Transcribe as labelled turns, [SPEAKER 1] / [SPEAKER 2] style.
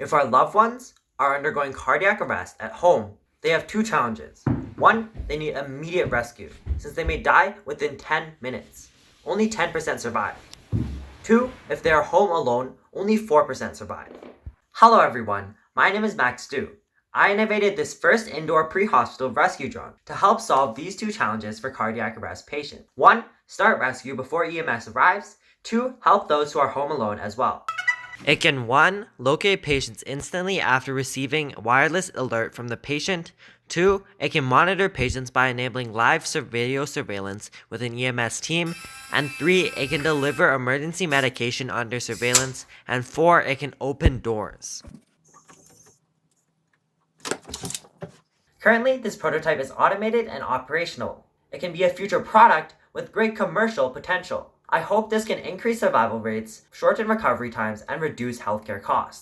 [SPEAKER 1] If our loved ones are undergoing cardiac arrest at home, they have two challenges. One, they need immediate rescue, since they may die within 10 minutes. Only 10% survive. Two, if they are home alone, only 4% survive. Hello everyone, my name is Max Du. I innovated this first indoor pre-hospital rescue drone to help solve these two challenges for cardiac arrest patients. One, start rescue before EMS arrives. Two, help those who are home alone as well. It can 1. Locate patients instantly after receiving wireless alert from the patient. 2. It can monitor patients by enabling live video surveillance with an EMS team. And 3. It can deliver emergency medication under surveillance. And 4. It can open doors. Currently, this prototype is automated and operational. It can be a future product with great commercial potential. I hope this can increase survival rates, shorten recovery times, and reduce healthcare costs.